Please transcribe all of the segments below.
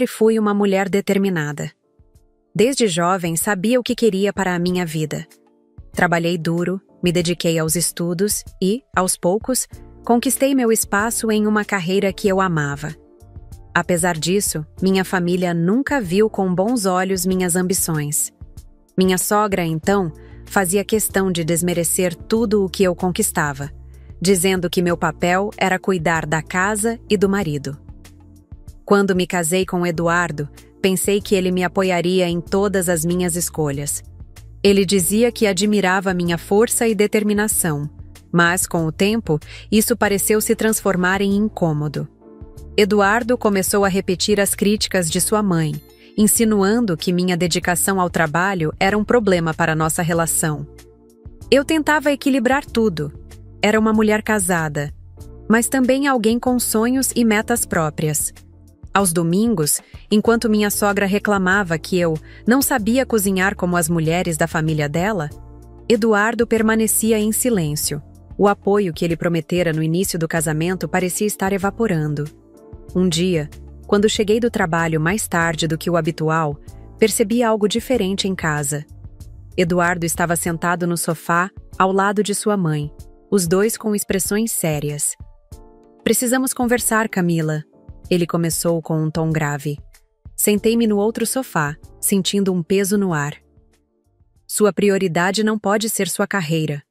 fui uma mulher determinada. Desde jovem sabia o que queria para a minha vida. Trabalhei duro, me dediquei aos estudos e, aos poucos, conquistei meu espaço em uma carreira que eu amava. Apesar disso, minha família nunca viu com bons olhos minhas ambições. Minha sogra, então, fazia questão de desmerecer tudo o que eu conquistava, dizendo que meu papel era cuidar da casa e do marido. Quando me casei com Eduardo, pensei que ele me apoiaria em todas as minhas escolhas. Ele dizia que admirava minha força e determinação, mas, com o tempo, isso pareceu se transformar em incômodo. Eduardo começou a repetir as críticas de sua mãe, insinuando que minha dedicação ao trabalho era um problema para nossa relação. Eu tentava equilibrar tudo. Era uma mulher casada, mas também alguém com sonhos e metas próprias. Aos domingos, enquanto minha sogra reclamava que eu não sabia cozinhar como as mulheres da família dela, Eduardo permanecia em silêncio. O apoio que ele prometera no início do casamento parecia estar evaporando. Um dia, quando cheguei do trabalho mais tarde do que o habitual, percebi algo diferente em casa. Eduardo estava sentado no sofá, ao lado de sua mãe, os dois com expressões sérias. "Precisamos conversar, Camila", ele começou com um tom grave. Sentei-me no outro sofá, sentindo um peso no ar. "Sua prioridade não pode ser sua carreira",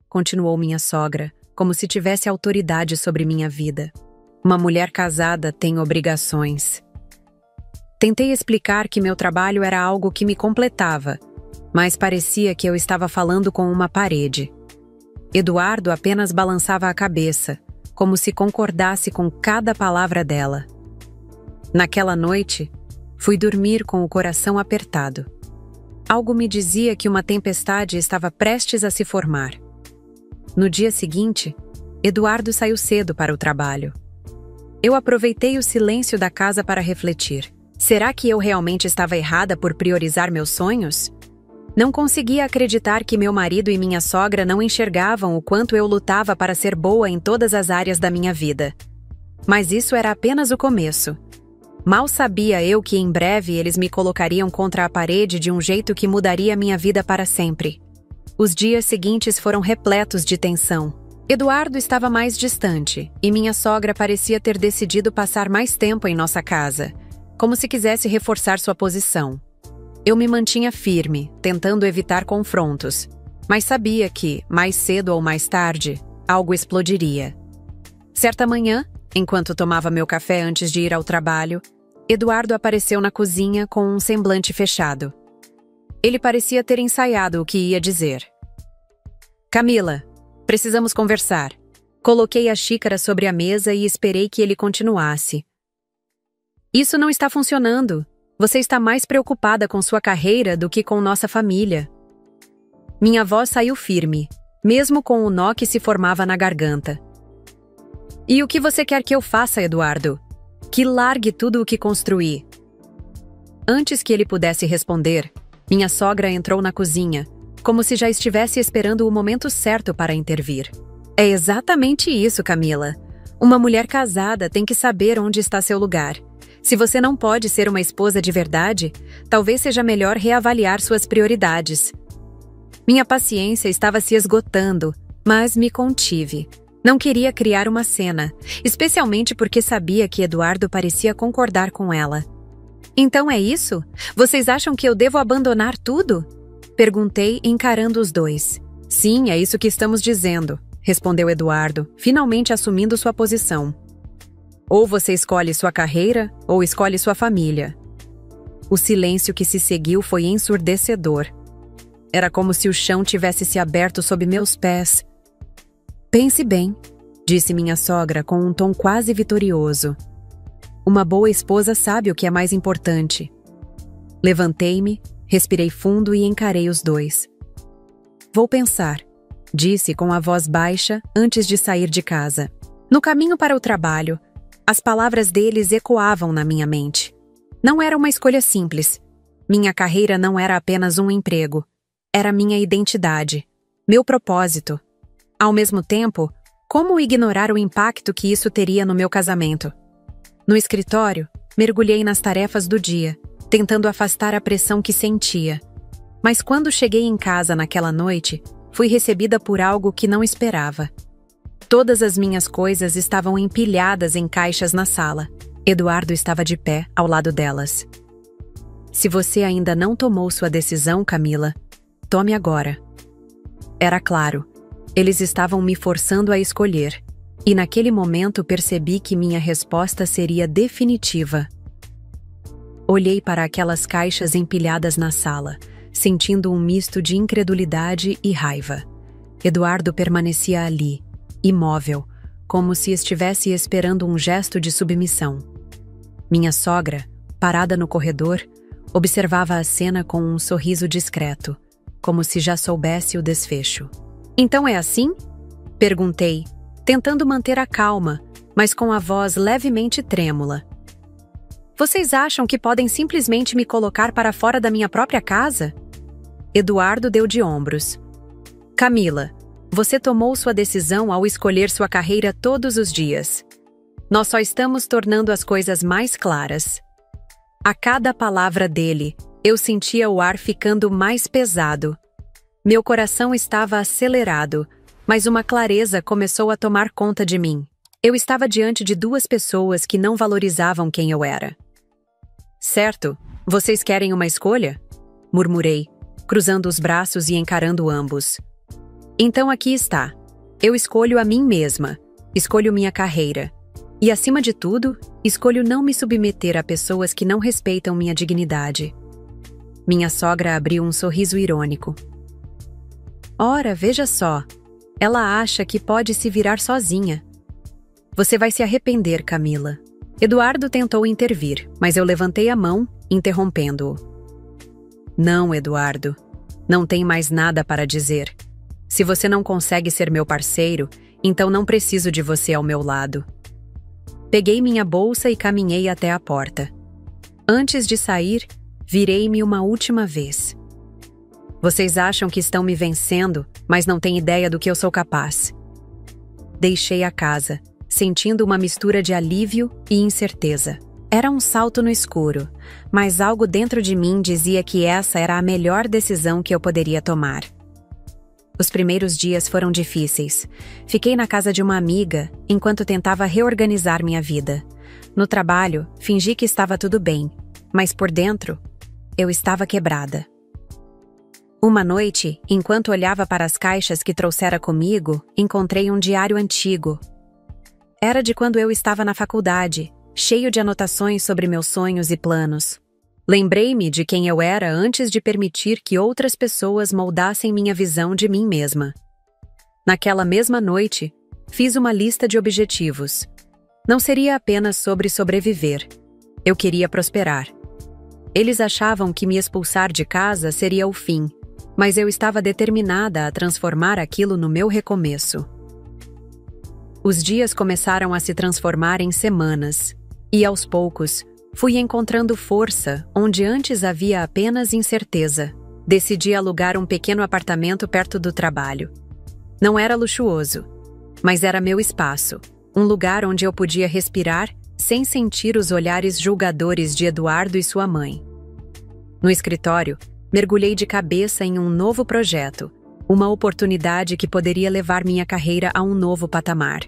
continuou minha sogra, como se tivesse autoridade sobre minha vida. "Uma mulher casada tem obrigações." Tentei explicar que meu trabalho era algo que me completava, mas parecia que eu estava falando com uma parede. Eduardo apenas balançava a cabeça, como se concordasse com cada palavra dela. Naquela noite, fui dormir com o coração apertado. Algo me dizia que uma tempestade estava prestes a se formar. No dia seguinte, Eduardo saiu cedo para o trabalho. Eu aproveitei o silêncio da casa para refletir. Será que eu realmente estava errada por priorizar meus sonhos? Não conseguia acreditar que meu marido e minha sogra não enxergavam o quanto eu lutava para ser boa em todas as áreas da minha vida. Mas isso era apenas o começo. Mal sabia eu que em breve eles me colocariam contra a parede de um jeito que mudaria minha vida para sempre. Os dias seguintes foram repletos de tensão. Eduardo estava mais distante, e minha sogra parecia ter decidido passar mais tempo em nossa casa, como se quisesse reforçar sua posição. Eu me mantinha firme, tentando evitar confrontos, mas sabia que, mais cedo ou mais tarde, algo explodiria. Certa manhã, enquanto tomava meu café antes de ir ao trabalho, Eduardo apareceu na cozinha com um semblante fechado. Ele parecia ter ensaiado o que ia dizer. "Camila, precisamos conversar." Coloquei a xícara sobre a mesa e esperei que ele continuasse. "Isso não está funcionando. Você está mais preocupada com sua carreira do que com nossa família." Minha voz saiu firme, mesmo com o nó que se formava na garganta. "E o que você quer que eu faça, Eduardo? Que largue tudo o que construí." Antes que ele pudesse responder, minha sogra entrou na cozinha, como se já estivesse esperando o momento certo para intervir. "É exatamente isso, Camila. Uma mulher casada tem que saber onde está seu lugar. Se você não pode ser uma esposa de verdade, talvez seja melhor reavaliar suas prioridades." Minha paciência estava se esgotando, mas me contive. Não queria criar uma cena, especialmente porque sabia que Eduardo parecia concordar com ela. "Então é isso? Vocês acham que eu devo abandonar tudo?" Perguntei, encarando os dois. "Sim, é isso que estamos dizendo", respondeu Eduardo, finalmente assumindo sua posição. "Ou você escolhe sua carreira, ou escolhe sua família." O silêncio que se seguiu foi ensurdecedor. Era como se o chão tivesse se aberto sob meus pés. "Pense bem", disse minha sogra com um tom quase vitorioso. "Uma boa esposa sabe o que é mais importante." Levantei-me, respirei fundo e encarei os dois. "Vou pensar", disse com a voz baixa antes de sair de casa. No caminho para o trabalho, as palavras deles ecoavam na minha mente. Não era uma escolha simples. Minha carreira não era apenas um emprego. Era minha identidade, meu propósito. Ao mesmo tempo, como ignorar o impacto que isso teria no meu casamento? No escritório, Mergulhei nas tarefas do dia, tentando afastar a pressão que sentia. Mas quando cheguei em casa naquela noite, fui recebida por algo que não esperava. Todas as minhas coisas estavam empilhadas em caixas na sala. Eduardo estava de pé ao lado delas. Se você ainda não tomou sua decisão, Camila, tome agora. Era claro, eles estavam me forçando a escolher, e naquele momento percebi que minha resposta seria definitiva. Olhei para aquelas caixas empilhadas na sala, sentindo um misto de incredulidade e raiva. Eduardo permanecia ali, imóvel, como se estivesse esperando um gesto de submissão. Minha sogra, parada no corredor, observava a cena com um sorriso discreto, como se já soubesse o desfecho. "Então é assim?" perguntei, tentando manter a calma, mas com a voz levemente trêmula. "Vocês acham que podem simplesmente me colocar para fora da minha própria casa?" Eduardo deu de ombros. "Camila, você tomou sua decisão ao escolher sua carreira todos os dias. Nós só estamos tornando as coisas mais claras." A cada palavra dele, eu sentia o ar ficando mais pesado. Meu coração estava acelerado, mas uma clareza começou a tomar conta de mim. Eu estava diante de duas pessoas que não valorizavam quem eu era. "Certo, vocês querem uma escolha?" murmurei, cruzando os braços e encarando ambos. "Então aqui está. Eu escolho a mim mesma, escolho minha carreira. E, acima de tudo, escolho não me submeter a pessoas que não respeitam minha dignidade." Minha sogra abriu um sorriso irônico. "Ora, veja só. Ela acha que pode se virar sozinha." "Você vai se arrepender, Camila." Eduardo tentou intervir, mas eu levantei a mão, interrompendo-o. "Não, Eduardo. Não tem mais nada para dizer. Se você não consegue ser meu parceiro, então não preciso de você ao meu lado." Peguei minha bolsa e caminhei até a porta. Antes de sair, virei-me uma última vez. "Vocês acham que estão me vencendo, mas não têm ideia do que eu sou capaz." Deixei a casa, sentindo uma mistura de alívio e incerteza. Era um salto no escuro, mas algo dentro de mim dizia que essa era a melhor decisão que eu poderia tomar. Os primeiros dias foram difíceis. Fiquei na casa de uma amiga enquanto tentava reorganizar minha vida. No trabalho, fingi que estava tudo bem, mas por dentro, eu estava quebrada. Uma noite, enquanto olhava para as caixas que trouxera comigo, encontrei um diário antigo. Era de quando eu estava na faculdade, cheio de anotações sobre meus sonhos e planos. Lembrei-me de quem eu era antes de permitir que outras pessoas moldassem minha visão de mim mesma. Naquela mesma noite, fiz uma lista de objetivos. Não seria apenas sobre sobreviver. Eu queria prosperar. Eles achavam que me expulsar de casa seria o fim, mas eu estava determinada a transformar aquilo no meu recomeço. Os dias começaram a se transformar em semanas, e aos poucos, fui encontrando força onde antes havia apenas incerteza. Decidi alugar um pequeno apartamento perto do trabalho. Não era luxuoso, mas era meu espaço, um lugar onde eu podia respirar sem sentir os olhares julgadores de Eduardo e sua mãe. No escritório, mergulhei de cabeça em um novo projeto, uma oportunidade que poderia levar minha carreira a um novo patamar.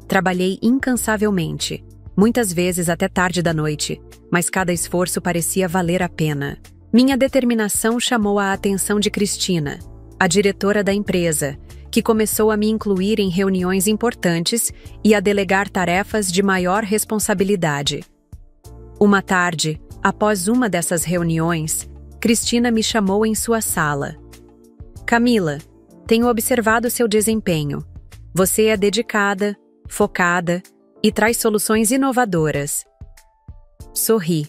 Trabalhei incansavelmente, muitas vezes até tarde da noite, mas cada esforço parecia valer a pena. Minha determinação chamou a atenção de Cristina, a diretora da empresa, que começou a me incluir em reuniões importantes e a delegar tarefas de maior responsabilidade. Uma tarde, após uma dessas reuniões, Cristina me chamou em sua sala. "Camila, tenho observado seu desempenho. Você é dedicada, focada e traz soluções inovadoras." Sorri,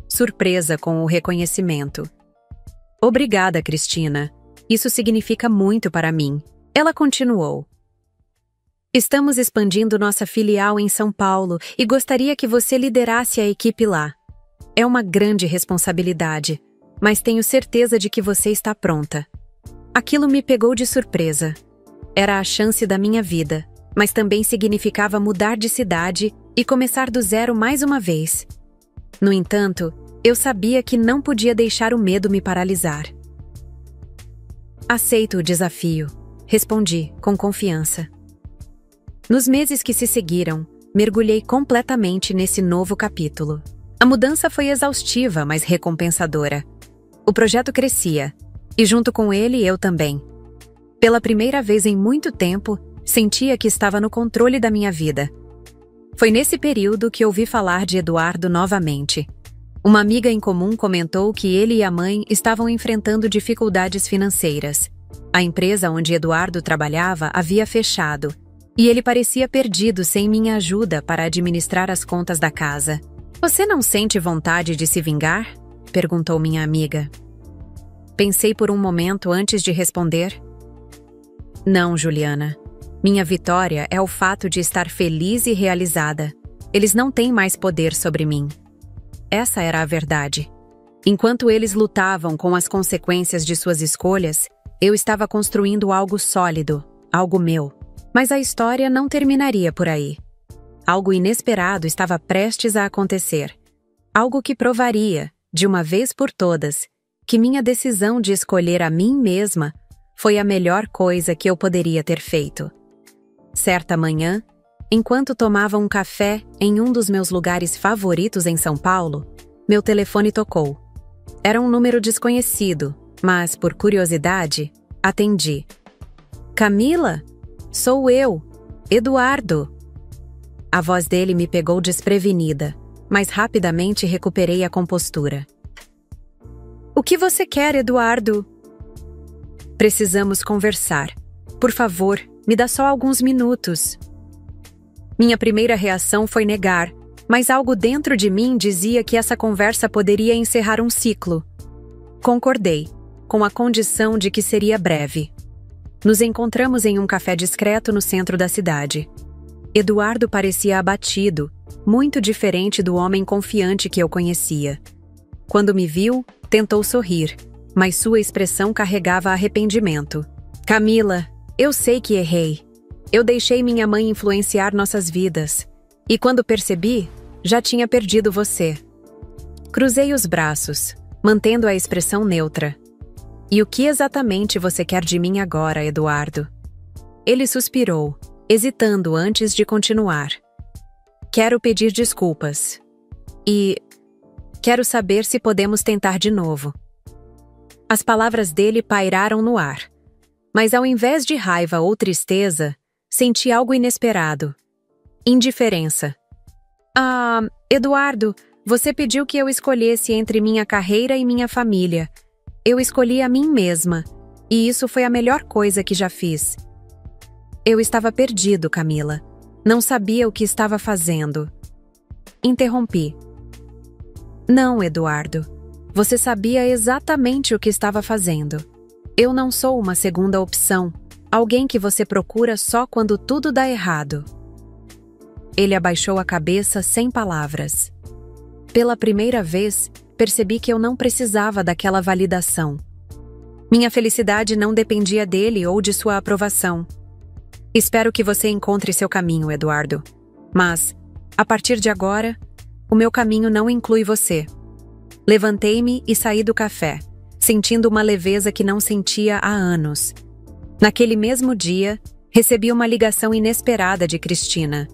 surpresa com o reconhecimento. "Obrigada, Cristina. Isso significa muito para mim." Ela continuou. "Estamos expandindo nossa filial em São Paulo e gostaria que você liderasse a equipe lá. É uma grande responsabilidade, mas tenho certeza de que você está pronta." Aquilo me pegou de surpresa. Era a chance da minha vida, mas também significava mudar de cidade e começar do zero mais uma vez. No entanto, eu sabia que não podia deixar o medo me paralisar. Aceito o desafio, respondi com confiança. Nos meses que se seguiram, mergulhei completamente nesse novo capítulo. A mudança foi exaustiva, mas recompensadora. O projeto crescia, e junto com ele eu também. Pela primeira vez em muito tempo, sentia que estava no controle da minha vida. Foi nesse período que ouvi falar de Eduardo novamente. Uma amiga em comum comentou que ele e a mãe estavam enfrentando dificuldades financeiras. A empresa onde Eduardo trabalhava havia fechado, e ele parecia perdido sem minha ajuda para administrar as contas da casa. "Você não sente vontade de se vingar?" perguntou minha amiga. Pensei por um momento antes de responder. "Não, Juliana. Minha vitória é o fato de estar feliz e realizada. Eles não têm mais poder sobre mim." Essa era a verdade. Enquanto eles lutavam com as consequências de suas escolhas, eu estava construindo algo sólido, algo meu. Mas a história não terminaria por aí. Algo inesperado estava prestes a acontecer. Algo que provaria, de uma vez por todas, que minha decisão de escolher a mim mesma foi a melhor coisa que eu poderia ter feito. Certa manhã, enquanto tomava um café em um dos meus lugares favoritos em São Paulo, meu telefone tocou. Era um número desconhecido, mas, por curiosidade, atendi. "Camila? Sou eu, Eduardo." A voz dele me pegou desprevenida, mas rapidamente recuperei a compostura. "O que você quer, Eduardo?" "Precisamos conversar. Por favor, me dá só alguns minutos." Minha primeira reação foi negar, mas algo dentro de mim dizia que essa conversa poderia encerrar um ciclo. Concordei, com a condição de que seria breve. Nos encontramos em um café discreto no centro da cidade. Eduardo parecia abatido, muito diferente do homem confiante que eu conhecia. Quando me viu, tentou sorrir, mas sua expressão carregava arrependimento. "Camila, eu sei que errei. Eu deixei minha mãe influenciar nossas vidas. E quando percebi, já tinha perdido você." Cruzei os braços, mantendo a expressão neutra. "E o que exatamente você quer de mim agora, Eduardo?" Ele suspirou, hesitando antes de continuar. "Quero pedir desculpas. E quero saber se podemos tentar de novo." As palavras dele pairaram no ar. Mas ao invés de raiva ou tristeza, senti algo inesperado. Indiferença. Eduardo, você pediu que eu escolhesse entre minha carreira e minha família. Eu escolhi a mim mesma, e isso foi a melhor coisa que já fiz." Eu estava perdido, Camila. Não sabia o que estava fazendo. Interrompi. "Não, Eduardo. Você sabia exatamente o que estava fazendo. Eu não sou uma segunda opção, alguém que você procura só quando tudo dá errado." Ele abaixou a cabeça sem palavras. Pela primeira vez, percebi que eu não precisava daquela validação. Minha felicidade não dependia dele ou de sua aprovação. "Espero que você encontre seu caminho, Eduardo. Mas, a partir de agora, o meu caminho não inclui você." Levantei-me e saí do café, sentindo uma leveza que não sentia há anos. Naquele mesmo dia, recebi uma ligação inesperada de Cristina.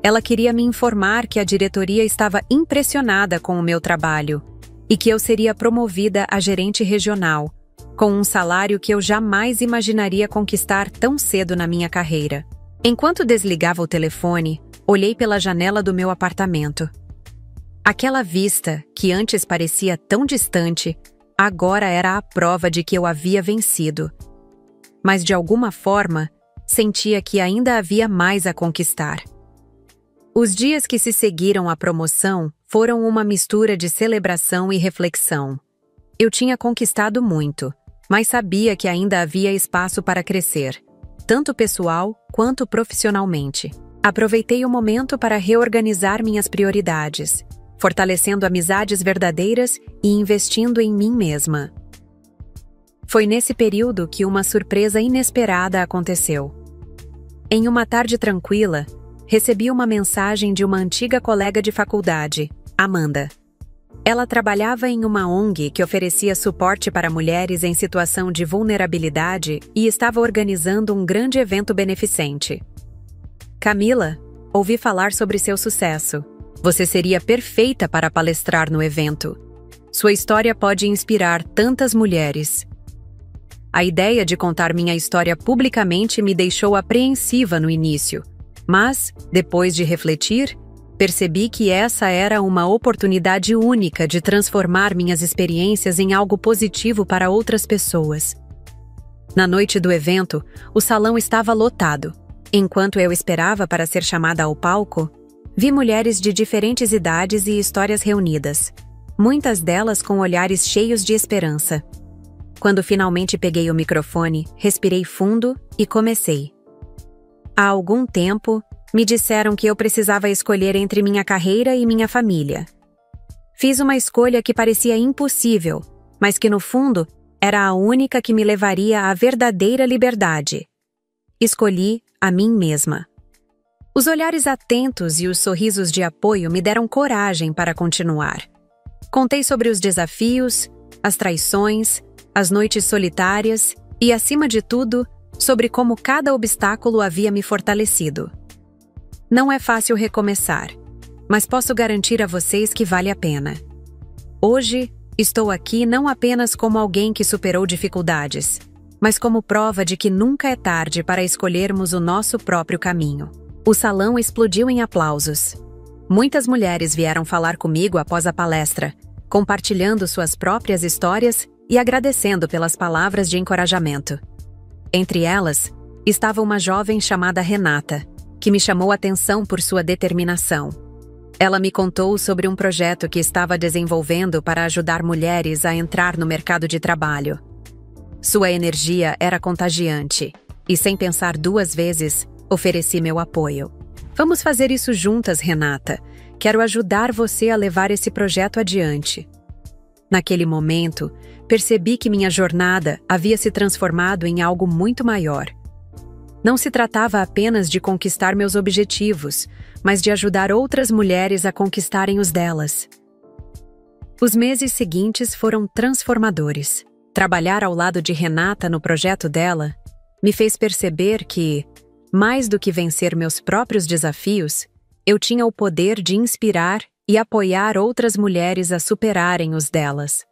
Ela queria me informar que a diretoria estava impressionada com o meu trabalho e que eu seria promovida a gerente regional, com um salário que eu jamais imaginaria conquistar tão cedo na minha carreira. Enquanto desligava o telefone, olhei pela janela do meu apartamento. Aquela vista, que antes parecia tão distante, agora era a prova de que eu havia vencido. Mas de alguma forma, sentia que ainda havia mais a conquistar. Os dias que se seguiram à promoção foram uma mistura de celebração e reflexão. Eu tinha conquistado muito, mas sabia que ainda havia espaço para crescer, tanto pessoal quanto profissionalmente. Aproveitei o momento para reorganizar minhas prioridades, fortalecendo amizades verdadeiras e investindo em mim mesma. Foi nesse período que uma surpresa inesperada aconteceu. Em uma tarde tranquila, recebi uma mensagem de uma antiga colega de faculdade, Amanda. Ela trabalhava em uma ONG que oferecia suporte para mulheres em situação de vulnerabilidade e estava organizando um grande evento beneficente. Camila, ouvi falar sobre seu sucesso. Você seria perfeita para palestrar no evento. Sua história pode inspirar tantas mulheres. A ideia de contar minha história publicamente me deixou apreensiva no início, mas, depois de refletir, percebi que essa era uma oportunidade única de transformar minhas experiências em algo positivo para outras pessoas. Na noite do evento, o salão estava lotado. Enquanto eu esperava para ser chamada ao palco, vi mulheres de diferentes idades e histórias reunidas, muitas delas com olhares cheios de esperança. Quando finalmente peguei o microfone, respirei fundo e comecei. Há algum tempo, me disseram que eu precisava escolher entre minha carreira e minha família. Fiz uma escolha que parecia impossível, mas que no fundo era a única que me levaria à verdadeira liberdade. Escolhi a mim mesma. Os olhares atentos e os sorrisos de apoio me deram coragem para continuar. Contei sobre os desafios, as traições, as noites solitárias e, acima de tudo, sobre como cada obstáculo havia me fortalecido. Não é fácil recomeçar, mas posso garantir a vocês que vale a pena. Hoje, estou aqui não apenas como alguém que superou dificuldades, mas como prova de que nunca é tarde para escolhermos o nosso próprio caminho. O salão explodiu em aplausos. Muitas mulheres vieram falar comigo após a palestra, compartilhando suas próprias histórias e agradecendo pelas palavras de encorajamento. Entre elas, estava uma jovem chamada Renata, que me chamou a atenção por sua determinação. Ela me contou sobre um projeto que estava desenvolvendo para ajudar mulheres a entrar no mercado de trabalho. Sua energia era contagiante, e sem pensar duas vezes, ofereci meu apoio. Vamos fazer isso juntas, Renata. Quero ajudar você a levar esse projeto adiante. Naquele momento, percebi que minha jornada havia se transformado em algo muito maior. Não se tratava apenas de conquistar meus objetivos, mas de ajudar outras mulheres a conquistarem os delas. Os meses seguintes foram transformadores. Trabalhar ao lado de Renata no projeto dela me fez perceber que, mais do que vencer meus próprios desafios, eu tinha o poder de inspirar e apoiar outras mulheres a superarem os delas.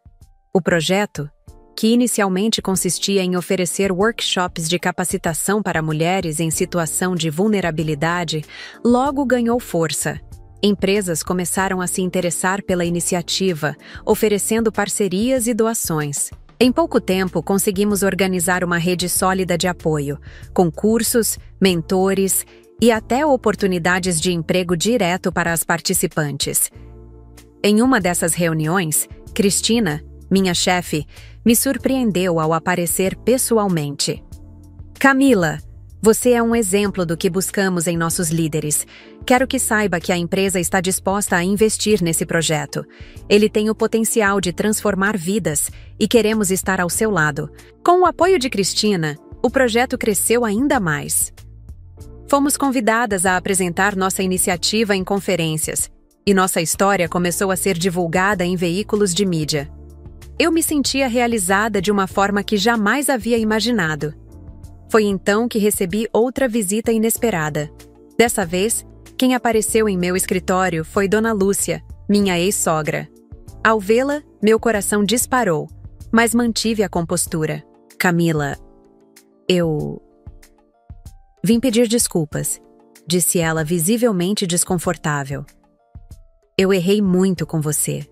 O projeto, que inicialmente consistia em oferecer workshops de capacitação para mulheres em situação de vulnerabilidade, logo ganhou força. Empresas começaram a se interessar pela iniciativa, oferecendo parcerias e doações. Em pouco tempo, conseguimos organizar uma rede sólida de apoio, com cursos, mentores e até oportunidades de emprego direto para as participantes. Em uma dessas reuniões, Cristina, minha chefe, me surpreendeu ao aparecer pessoalmente. Camila, você é um exemplo do que buscamos em nossos líderes. Quero que saiba que a empresa está disposta a investir nesse projeto. Ele tem o potencial de transformar vidas e queremos estar ao seu lado. Com o apoio de Cristina, o projeto cresceu ainda mais. Fomos convidadas a apresentar nossa iniciativa em conferências, e nossa história começou a ser divulgada em veículos de mídia. Eu me sentia realizada de uma forma que jamais havia imaginado. Foi então que recebi outra visita inesperada. Dessa vez, quem apareceu em meu escritório foi Dona Lúcia, minha ex-sogra. Ao vê-la, meu coração disparou, mas mantive a compostura. Camila, eu vim pedir desculpas, disse ela visivelmente desconfortável. Eu errei muito com você.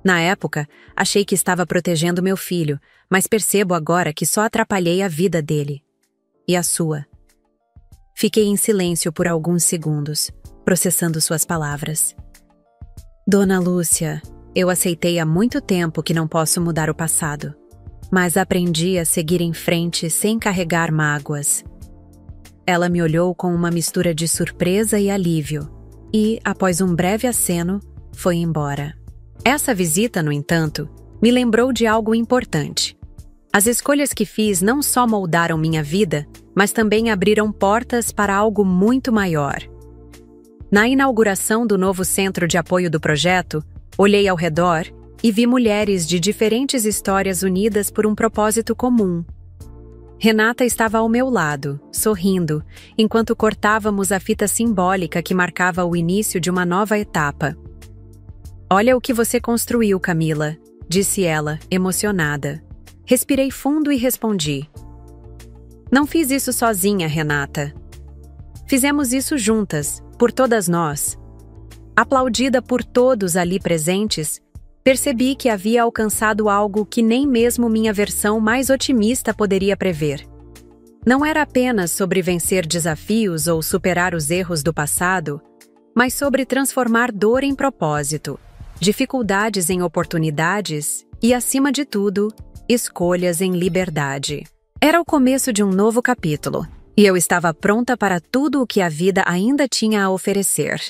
Na época, achei que estava protegendo meu filho, mas percebo agora que só atrapalhei a vida dele. E a sua. Fiquei em silêncio por alguns segundos, processando suas palavras. Dona Lúcia, eu aceitei há muito tempo que não posso mudar o passado, mas aprendi a seguir em frente sem carregar mágoas. Ela me olhou com uma mistura de surpresa e alívio, e, após um breve aceno, foi embora. Essa visita, no entanto, me lembrou de algo importante. As escolhas que fiz não só moldaram minha vida, mas também abriram portas para algo muito maior. Na inauguração do novo centro de apoio do projeto, Olhei ao redor e vi mulheres de diferentes histórias unidas por um propósito comum. Renata estava ao meu lado, sorrindo, enquanto cortávamos a fita simbólica que marcava o início de uma nova etapa. "Olha o que você construiu, Camila", disse ela, emocionada. Respirei fundo e respondi: "Não fiz isso sozinha, Renata. Fizemos isso juntas, por todas nós." Aplaudida por todos ali presentes, percebi que havia alcançado algo que nem mesmo minha versão mais otimista poderia prever. Não era apenas sobre vencer desafios ou superar os erros do passado, mas sobre transformar dor em propósito, dificuldades em oportunidades e, acima de tudo, escolhas em liberdade. Era o começo de um novo capítulo, e eu estava pronta para tudo o que a vida ainda tinha a oferecer.